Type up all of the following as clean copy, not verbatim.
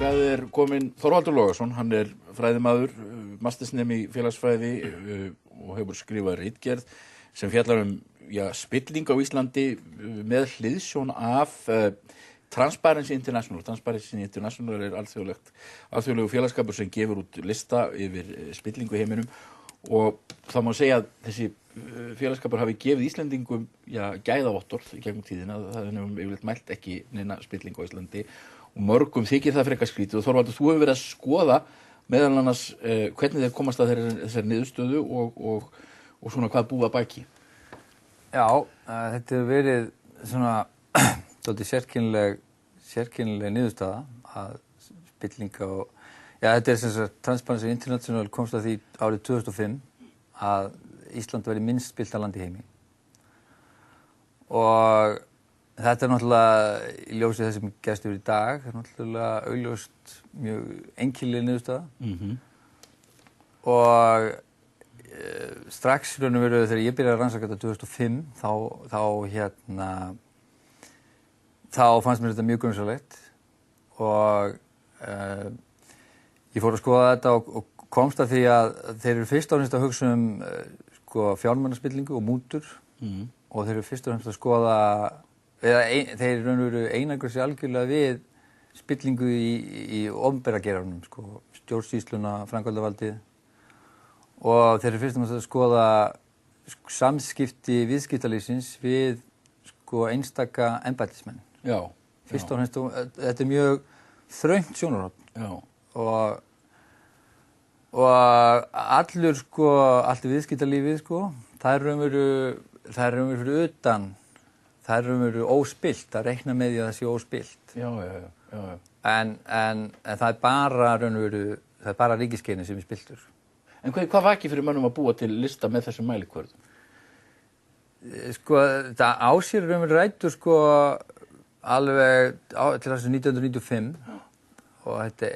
Hingað kominn Þorvaldur Logason, hann fræðimaður, mastersnemi í félagsfræði og hefur skrifað ritgerð sem fjallar spilling á Íslandi með hliðsjón af Transparency International. Transparency International alþjóðlegur félagsskapur sem gefur út lista yfir spillingu í heiminum og það má segja að þessi félagsskapur hafi gefið Íslendingum gæðavottorð í gegnum tíðina. Það hefur yfirleitt mælt ekki neina spilling á Íslandi og mörgum þykir það frekar skrítið og Þorvaldur, þú hefur verið að skoða meðal annars hvernig þeir komast að þessari niðurstöðu og svona hvað búa baki. Já, þetta hefur verið svona dálítið sérkennileg niðurstaða að spilling á þetta sem sagt Transparency International komst að því árið 2005 að Ísland væri minnst spillta land í heimi. Og þetta náttúrulega í ljósi þess sem gerst yfir í dag, náttúrulega augljóst mjög einkennileg niðurstaða. Og strax raun og veru þegar ég byrjaði að rannsaka þetta 2005 þá fannst mér þetta mjög grunsamlegt og ég fór að skoða þetta og komst að því að þeir eru fyrst og fremst að hugsa fjármunaspillingu og mútur og þeir eru fyrst og fremst að skoða þeir raun og veru einangrast sig algjörlega við spillingu í opinbera geiranum, stjórnsýsluna, framkvæmdarvaldið og þeir eru fyrst og fremst að skoða samskipti viðskiptalífsins við einstaka embættismenn. Já. Fyrst og fremst, þetta mjög þröngt sjónarhorn. Já. Og allt viðskiptalífið, það er raunveru fyrir utan, það er raunveru óspillt, það reikna með því að það sé óspillt. Já. En það er bara raunveru, það er bara ríkisgeirinn sem er spilltur. En hvað vakir fyrir mönnum að búa til lista með þessum mælikvörðum? Það á sér raunveru rætur alveg til þessu 1995 og þetta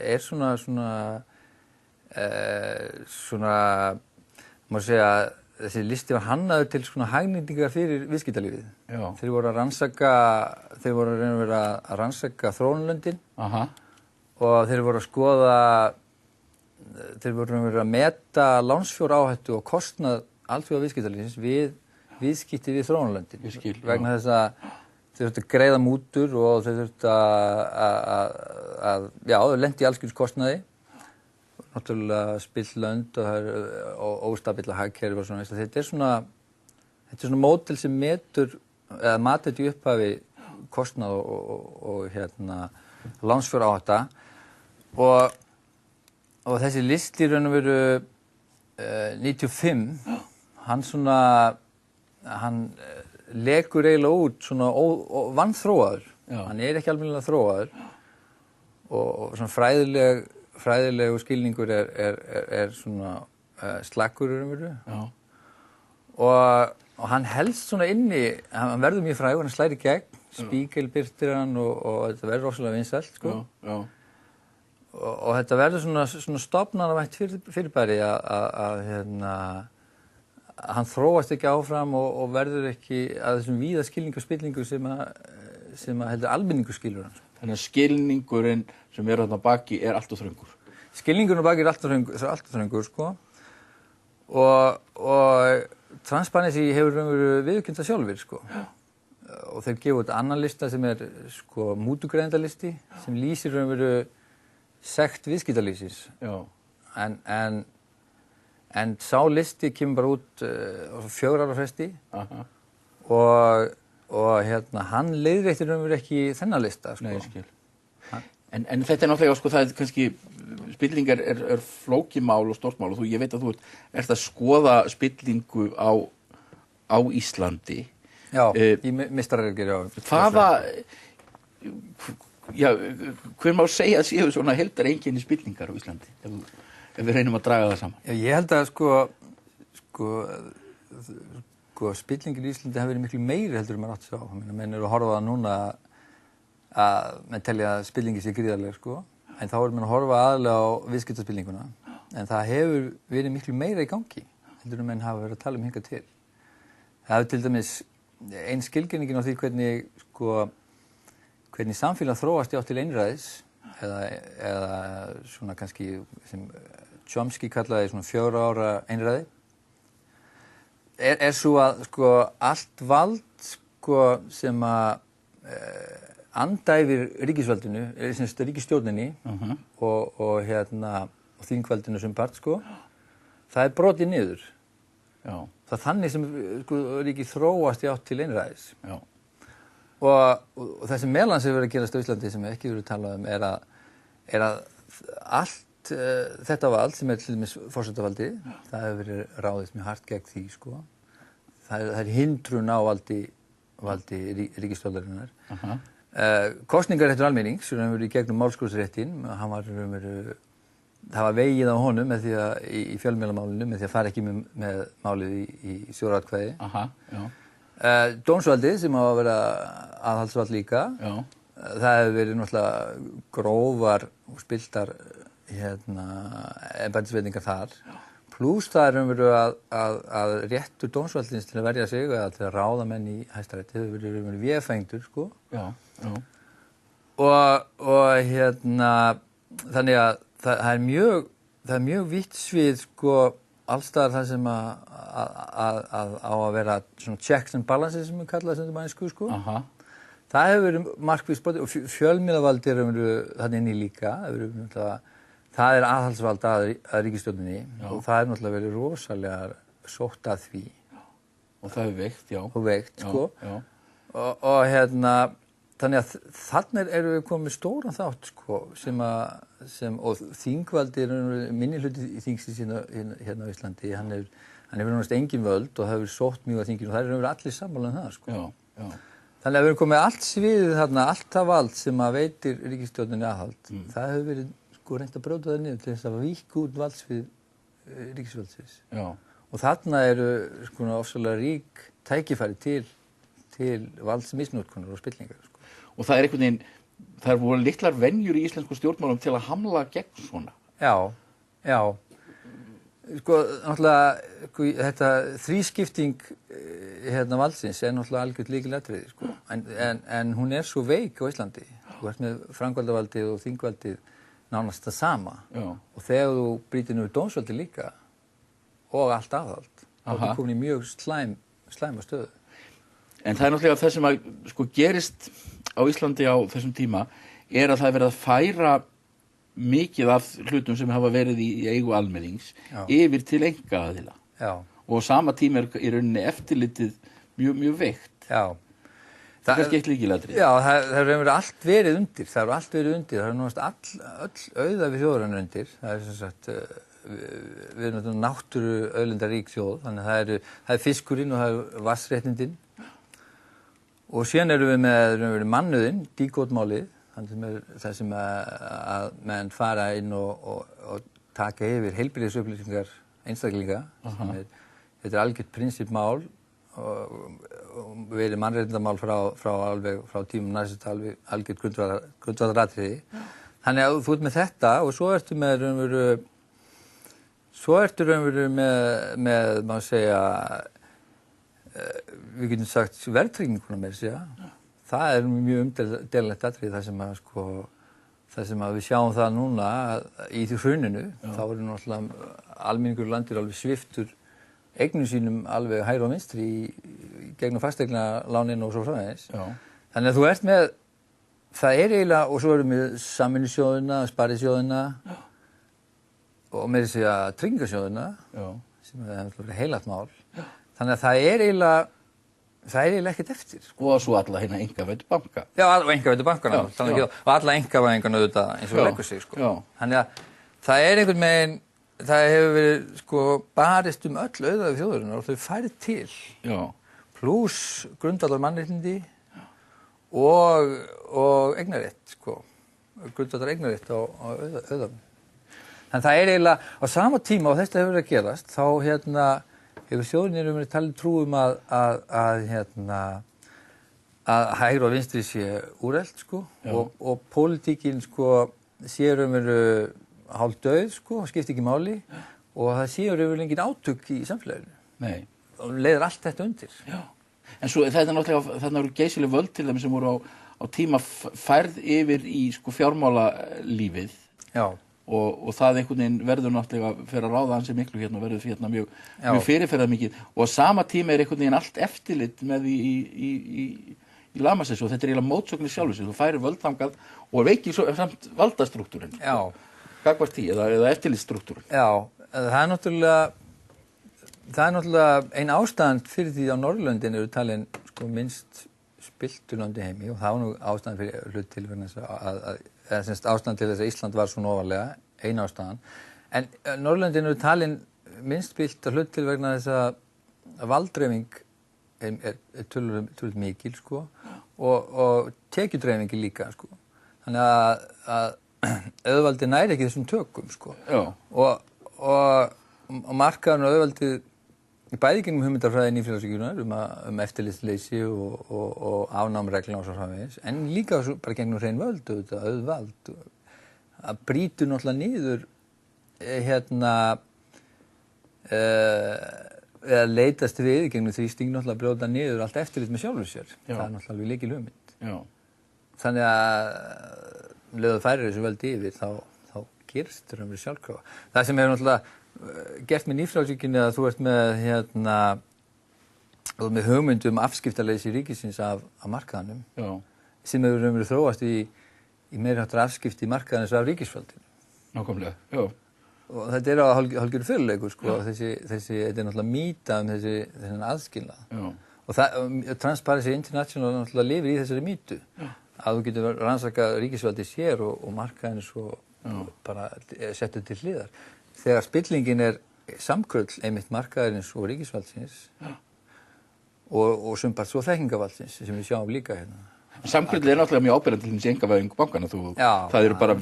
svona má segja þessi listi var hannaður til svona hagnýtingar fyrir viðskiptalífið. Já. Þeir voru að rannsaka þróunarlöndin og þeir voru að skoða þeir voru að meta lánsfjáráhættu og kostnað alþjóða viðskiptalífsins við viðskipti við þróunarlöndin. Vegna þess að þeir þurftu að greiða mútur og þeir þurftu þau lentu í alls kyns kostnaði. Náttúrulega spillt lönd og það óstabilla hagkerfi og svona. Þetta er svona módel sem metur eða matur í upphafi kostnað og lánsfjáráhætta og þessi listi raun og veru 95 hann lekur eiginlega út svona vanþróaður. Hann er ekki almennilega þróaður og svona fræðilegu skilningur er svona slakkur í raun og veru. Og hann helst svona inni, hann verður mjög frægur, hann slær í gegn, Spiegel birtir hann og þetta verður rosalega vinsælt, Og þetta verður svona stofnanavænt fyrirbæri að hann þróast ekki áfram og verður ekki að þessum víða skilningu og spillingu sem heldur almenningur skilur hann. Þannig að skilningurinn sem þarna baki allt of þröngur. Skilningurinn baki allt of þröngur, og Transparency hefur viðurkennt það sjálfir, og þeir gefa út annan lista sem mútugreiðendalisti sem lýsir sekt viðskiptalífsins. En sá listi kemur bara út á 4 ára fresti og hann leiðréttir ekki þennan lista. Nei, ég skil. En þetta náttúrulega, það er kannski, spilling er flókimál og stórt mál og ég veit að þú ert að skoða spillingu á Íslandi. Já, í meistararitgerð, hver má segja að séu svona heildareinkenni spillingar á Íslandi, ef við reynum að draga það saman? Já, ég held að spillingin í Íslandi hafi verið miklu meiri heldur en maður átti sig á. Menn eru að horfa það núna að menn telja að spillingi sé gríðarleg, en þá eru menn að horfa aðalega á viðskiptaspillinguna. En það hefur verið miklu meira í gangi heldur en menn hafa verið að tala hingað til. Það hefur til dæmis ein skilgreiningin á því hvernig samfélag þróast í átt til einræðis eða svona kannski sem Chomsky kallaði svona 4 ára einræði svo að sko allt vald sko sem að andæfir ríkisvaldinu, ríkisstjórninni og þingvaldinu sem part sko, það brotið niður. Já. Það þannig sem sko, ríkið þróast í átt til einræðis. Já. Og það sem meðal annars hefur verið að gerast á Íslandi sem ekki verið talað um er að allt þetta vald sem til dæmis forsetavaldi, það hefur verið ráðist mjög hart gegn því sko. Það er hindrun á valdi ríkisstjórnarinnar. Kosningaréttur almennings sem hefur verið í gegnum málskotsréttinn, það var vegið á honum með því að í fjölmiðlamálinu með því að fara ekki með málið í þjóðaratkvæði. Dómsvaldið sem á að vera aðhaldsvald líka. Já. Það hefur verið náttúrulega grófar og spiltar embættisveitingar þar. Plús það verið að réttur dómsvaldsins til að verja sig eða til að ráða menn í Hæstarétti hefur verið véfengdur sko. Já. Og þannig að það er mjög vítt svið sko allstaðar það sem á að vera svona checks and balances sem við kallaðum sem þetta mænsku sko. Það hefur verið markvisst brotið og fjölmiðlavaldi hefur verið þannig inni líka. Það er aðhaldsvald að ríkisstjórninni og það er náttúrulega verið rosalega sótt að því. Og það er veikt, já. Og veikt sko. Og þannig að þannig erum við komið stóran þátt sko og þingvaldi minnihluti þingsins hérna á Íslandi, hann hefur náttúrulega engin völd og það hefur sótt mjög að þinginu og það hefur allir sammála um það sko. Já. Þannig að við erum komið allt sviðið þarna, allt það vald sem að veitir ríkisstjórninni aðhald. Það hefur verið sko reynt að brjóta það niður til þess að víkka út valdsvið ríkisvaldsins. Já. Og þarna eru sko ofsalega rík tækifæri til valdsmisnotkunar og spillingar sko. Og það er einhvern veginn, það voru litlar venjur í íslensku stjórnmálum til að hamla gegn svona. Já. Sko, náttúrulega, þetta þrískipting valdsins er náttúrulega algjört lykilatriði, sko. En hún er svo veik á Íslandi. Þú ert með framkvæmdavaldið og þingvaldið nánast það sama. Já. Og þegar þú brýtir niður dómsvaldið líka og allt aðhald, þá er komin í mjög slæma stöðu. En það er náttúrulega það sem að sko gerist á Íslandi á þessum tíma er að það er verið að færa mikið af hlutum sem hafa verið í eigu almennings yfir til einkaaðila. Já. Og á sama tíma er í rauninni eftirlitið mjög veikt. Já. Það er kannski eitt lykilatriði. Já, það hefur allt verið undir. Það hefur allt verið undir. Það hefur náttúrulega öll auða við þjóðarinnar undir. Það er sem sagt við erum náttúru auðlindarík þjóð, þannig að það er fiskurinn og það er vatnsréttindin. Og síðan erum við með mannauðinn, díkótmálið, það sem að menn fara inn og taka yfir heilbrigðisupplýsingar einstaklinga. Þetta er algjört prinsippmál og verið mannréttindamál frá tímum næst algjört grundvallaratriði. Þannig að þú ert með þetta og svo ertu með má segja, við getum sagt verðtrygginguna með þessi, það er mjög umdeililegt atriði það sem að við sjáum það núna í því hruninu, þá eru náttúrulega almenningur landir alveg sviptur eignum sínum alveg hægri og vinstri í gegnum fasteignalánin og svo framvegis. Þannig að þú ert með, það er eiginlega, og svo erum við samvinnusjóðina, sparisjóðina og með þessi að tryggingasjóðina, sem er heilagt mál. Þannig að það er eiginlega ekkert eftir. Sko. Og svo alla hérna einkavæddu banka. Já, og einkavæddu bankana. Og alla einkavæðingana auðvitað eins og leggur sig. Sko. Þannig að það er einhvern veginn, það hefur verið sko barist öll auðæfi þjóðarinnar og þau færið til. Já. Plús grundvallar mannréttindi og eignarrétt, sko. Grundvallar eignarrétt á auðæfum. En það er eiginlega, á sama tíma og þetta hefur verið að gerast, þá hefur þjóðinni verið talið trúum að hægri og vinstri sé úrelt, sko, og pólitíkin, sko, sé hálf dauð, sko, skiptir ekki máli, og það sé engin átök í samfélaginu. Nei. Og leiðir allt þetta undir. Já. En svo þetta er náttúrulega, þarna eru geysileg völd til þeim sem voru á á tíma færð yfir í sko fjármálalífið Já. og það einhvern veginn verður náttúrulega fyrir að ráða ansi miklu hérna og verður hérna mjög fyrirferðarmikið og á sama tíma einhvern veginn allt eftirlit með í lamasessu og þetta eiginlega mótsögn í sjálfu sig, þú færir völdþangað og veikir samt valdastruktúrin gagnvart því eða eftirlitsstruktúrin. Já, það er náttúrulega ein ástæðan fyrir því á Norðurlöndin eru talin sko minnst spilltu landi heimi og það var nú ástæðan fyrir hlut til vegna þess að ástæðan til þess að Ísland var svona ofarlega, ein ástæðan. En Norðurlöndin eru talin minnst spillt hlut til vegna þess að valddreifing er tölvöld mikil sko og tekjudreifingi líka sko. Þannig að auðvaldið næri ekki þessum tökum sko. Og markaðurinn og auðvaldið bæði gegnum hugmyndafræði nýfrjálshyggjunnar eftirlitsleysi og afnámreglna og svo framvegis, en líka bara gegnum hrein völd auðvald að brýtur náttúrulega niður eða leitast við gegnum þrýsting náttúrulega að brjóta niður allt eftirlit með sjálfur sér. Það er náttúrulega alveg lykil hugmynd. Þannig að leðu færir þessu völdi yfir þá gerst það raunverulega sjálfkrafa. Það sem er náttúrulega gert með nýfrjálshyggjunni að þú ert með hugmynd afskiptaleysi ríkisins af markaðanum sem hefur raunverulega þróast í meiri háttar afskipti markaðans af ríkisvaldinu. Nákvæmlega, já. Og þetta er hálfgerður fyrirleikur sko, þetta er náttúrulega mýta þessan aðskilnað. Og Transparency International náttúrulega lifir í þessari mýtu. Að þú getur rannsakað ríkisvaldið sér og markaðins og bara settu til hliðar. Þegar spillingin er samkrull einmitt markaðarins og ríkisvaldsins og sumpart svo þekkingavaldsins sem við sjáum líka hérna. Samkrull er náttúrulega mjög áberandi til þess einkavæðingu bankana. Það eru bara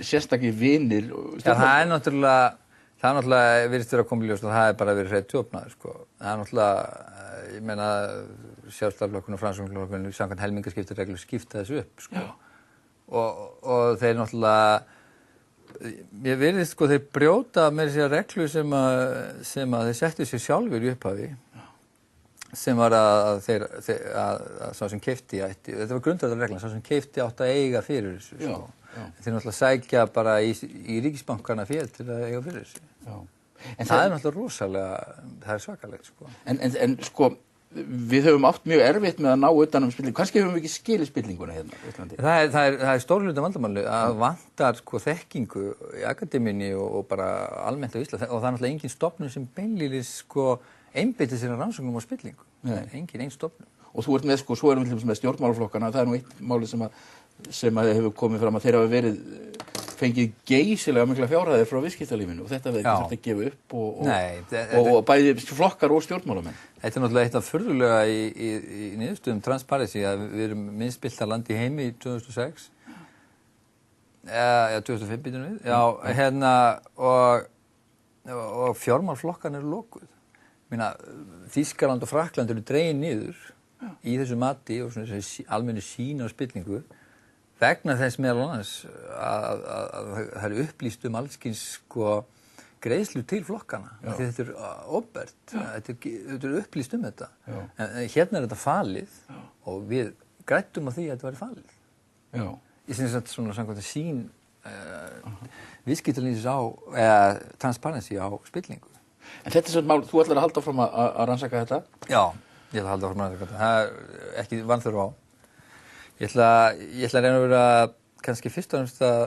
sérstakir vinir. Það er náttúrulega virðist vera að koma í ljós og það er bara verið hreinn tjófnaður sko. Það er náttúrulega, ég meina Sjálfstæðisflokkurinn og Framsóknarflokkurinn samkvæmt helmingaskiptareglu skipta þessu upp sko. Og þeir náttúrulega ég virðist sko þeir brjóta með þessi reglu sem að þeir settu sér sjálfur í upphafi sem var að sá sem keypti ætti, þetta var grundvallarreglan, sá sem keypti átti að eiga fyrir þessu sko. Þeir náttúrulega sækja bara í ríkisbankana fél til að eiga fyrir þessu. En það er náttúrulega rosalega, það er svakalegt sko. En sko við höfum átt mjög erfitt með að ná utan spillingu. Kannski höfum við ekki skilið spillinguna hérna í Íslandi. Það er stórhluta vandamáli að vantar sko þekkingu í akademíunni og bara almennt á Íslandi og það er náttúrulega engin stofnun sem beinlínis sko einbeitir sér að rannsóknum á spillingu. Engin ein stofnun. Og þú ert með sko, svo erum við með stjórnmálaflokkana, það er nú eitt máli sem að hefur komið fram að þeir hafa verið fengið geysilega mikla fjárhæðir frá viðskiptalífinu og þetta verður ekki að gefa upp og bæði flokkar og stjórnmálamenn. Þetta er náttúrulega eitt af furðulega í niðurstöðum Transparency að við erum minnst spillta land í heimi í 2006 2005 býtum við og fjármálflokkan eru lokuð. Þýskaland og Frakkland eru dregin niður í þessu mati og svona þessi almennu sýn á spillingu vegna þess meðal annars að það er upplýst alls kyns sko greiðslu til flokkana. Þetta er opinbert, þetta er upplýst þetta. En hérna er þetta falið og við græddum á því að þetta væri falið. Ég syns að svona samkvæmt sýn viðskiptalífsins á Transparency á spillingu. En þetta er svona mál, þú ætlar að halda fram að rannsaka þetta? Já, ég ætla að halda fram að rannsaka þetta. Það er ekki vanþörf á. Ég ætla að reyna að vera kannski fyrst og fremst að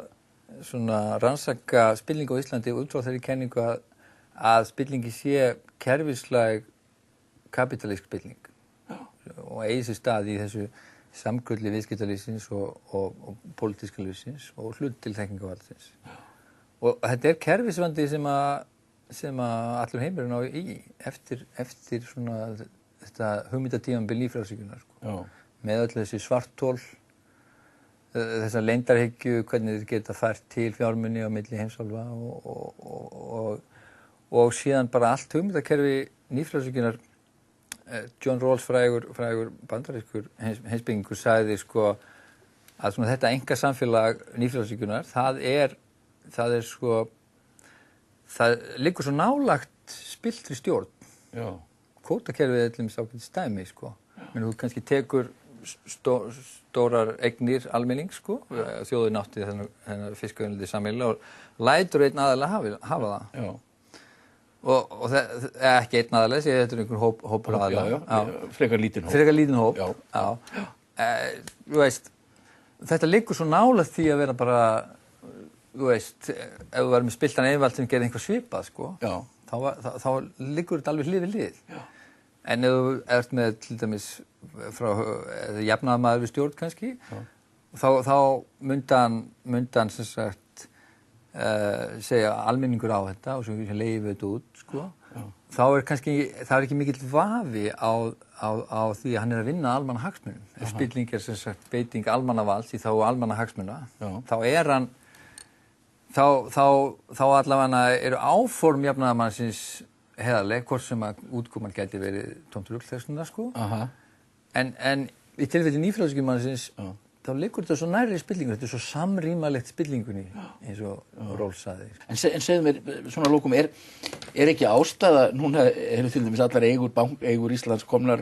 svona rannsaka spillingu á Íslandi út frá þeirri kenningu að spillingi sé kerfislæg kapitalísk spilling og eigi sér stað í þessu samkrulli viðskiptalífsins og pólitíska lífsins og hlut til þekkingavaldsins. Og þetta er kerfisvandi sem að allur heimurinn á í eftir svona þetta hugmyndatímabil nýfrjálshyggjunnar sko. Með öll þessi svarthol, þessa leyndarhyggju, hvernig þeir geta fært til fjármuni á milli heimsálfa og síðan bara allt hugmyndakerfi nýfrjálshyggjunnar. John Rawls frægur bandarískur heimspekingur sagði sko að svona þetta einkasamfélag nýfrjálshyggjunnar, það er sko það liggur svo nálagt spilltri stjórn. Kvótakerfið er til dæmis ákveðið dæmi sko. Menn þú kannski tekur stórar eignir almennings, sko. Þjóðin átti þennan fiskauðlindi sameiginlega og lætur einn aðalega hafa það. Já. Og ekki einn aðalega, þetta einhver hópur aðalega. Já, frekar lítinn hóp. Frekar lítinn hóp, já. Þú veist, þetta liggur svo nálægt því að vera bara, þú veist, ef þú verður með spiltan einvald sem gerir einhver svipað, sko, þá liggur þetta alveg hlið við hlið. Já. En ef þú ert með, til dæmis, jafnaðarmaður við stjórn kannski, þá myndi hann sem sagt, segja almenningur á þetta og svo leyfi þetta út, sko. Þá það er ekki mikill vafi á því að hann að vinna almannahagsmunum. Ef spilling sem sagt beiting almannavalds í þá almannahagsmuna, þá hann, þá allavega eru áform jafnaðarmannsins heiðarleg, hvort sem að útkoman gæti verið tómt rugl þess vegna, sko. En í tilfelli nýfrjálshyggjumannsins þá liggur þetta svo nærri spillingu, þetta svo samrýmalegt spillingunni, eins og Rolf sagði. En segðu mér, svona lókum, er ekki ástæða, núna eru til dæmis allar eigur Íslands komnar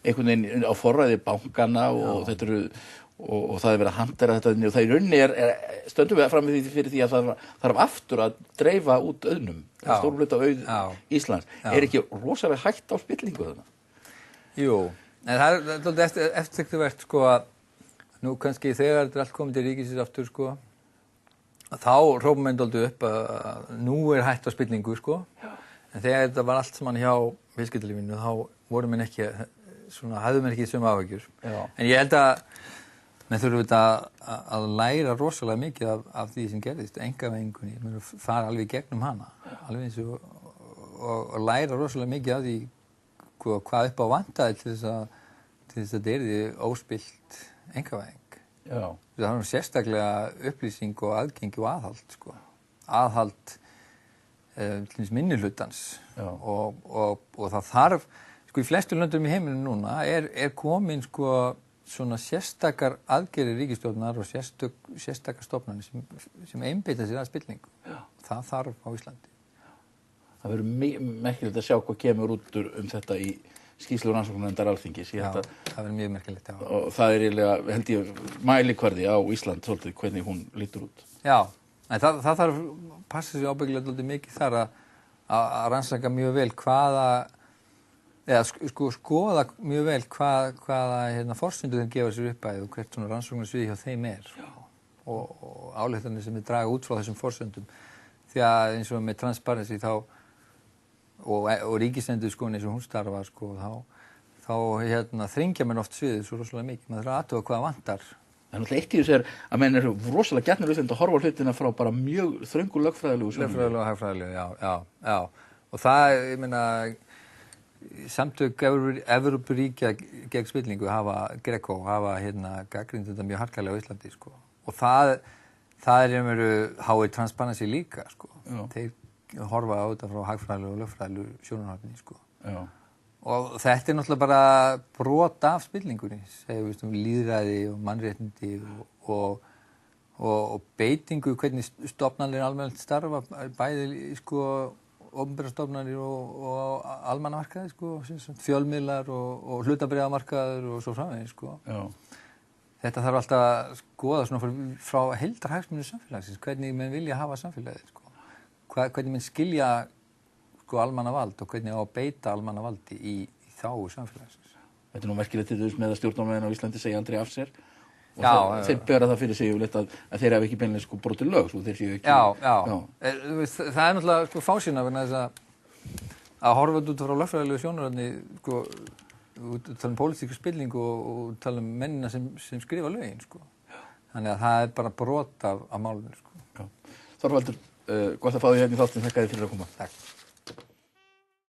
einhvern veginn á forræði bankana og þetta og það verið að handera þetta og það í rauninni stöndum við fram fyrir því að það þarf aftur að dreifa út auðnum, stórum hluta auð Íslands. Er ekki rosalega hægt á spillingu þarna? Jú, en það er eftirtektarvert, sko, að nú kannski þegar þetta allt komið til ríkisins aftur, sko, þá hrópum menn dálítið upp að nú hætt á spillingu, sko. En þegar þetta var allt saman hjá viðskiptalífinu, þá voru menn ekki, hafðu menn ekki sömu áhyggjur. En ég held að menn þurfum þetta að læra rosalega mikið af því sem gerðist, einkavæðingunni, menn fara alveg gegnum hana, alveg eins og læra rosalega mikið af því hvað upp á vantaði til þess að þetta yrði óspillt einkavæðing. Það er sérstaklega upplýsing og aðgengi og aðhald, sko. Aðhald til dæmis minnihlutans og það þarf, sko, í flestu löndum í heiminum núna er komin, sko, svona sérstakar aðgerðir ríkisstjórnar og sérstakar stofnanir sem einbeita sér að spillingu. Það þarf á Íslandi. Það verður merkilegt að sjá hvað kemur út þetta í skýrslu rannsóknarnefndar Alþingis. Það verður mjög merkilegt, já. Og það eiginlega, held ég, mælikvarði á Ísland svolítið hvernig hún lítur út. Já, en það þarf passa sig ábyggilega svolítið mikið þar að rannsaka mjög vel skoða mjög vel hvaða forsendur þeim gefa sér upp að og hvert svona rannsóknarsvið hjá þeim og ályktanir sem við draga út frá þessum forsendum. Því að eins og með Transparency og ríkisendurskoðun eins og hún starfar, sko, þá þrengja menn oft sviðið svo rosalega mikið. Maður þarf að athuga hvað vantar. En náttúrulega eitt í þessu að menn eru rosalega gjarnir að horfa á hlutina frá bara mjög þröngu lögfræðilegu sjónarmiði. Lögfræðilegu og hagfræðilegu, já. Og það, ég meina, samtök Evrópuríkja gegn spillingu GRECO hafa gagnrýnt þetta mjög harkalega á Íslandi, sko. Og það háir Transparency líka, sko. Þeir horfa á þetta frá hagfræðilegu og lögfræðilegu sjónarmiði, sko. Já. Og þetta er náttúrulega bara brot af spillingunni, segjum við lýðræði og mannréttindi og beitingu, hvernig stofnanir almennt starfa, bæði, sko, opinberar stofnanir og almannamarkaði, sko, fjölmiðlar og hlutabréfamarkaður og svo framvegis, sko. Já. Þetta þarf alltaf að skoða svona frá heildarhagsmuni samfélagsins, hvernig menn vilja hafa samfélagið, sko. Hvernig menn skilja, sko, almannavald og hvernig á að beita almannavaldi í þágu samfélagsins. Þetta nú merkilegt til þess með að stjórnarmenn á Íslandi segja aldrei af sér og þeir bera það fyrir sig yfirleitt að þeir hafa ekki beinlega, sko, brotið lög, svo þeir séu ekki. Það er náttúrulega, sko, fásinna vegna þess að horfa út frá lögfræðilegu sjónarhorni, sko, tala pólitísku spilling og tala mennina sem skrifa lögin, sko. Þannig að það er bara brot af málinu, sko. Þorvaldur, gott að fá þig hérna í þáttinn, þakka þér fyrir að koma. Takk.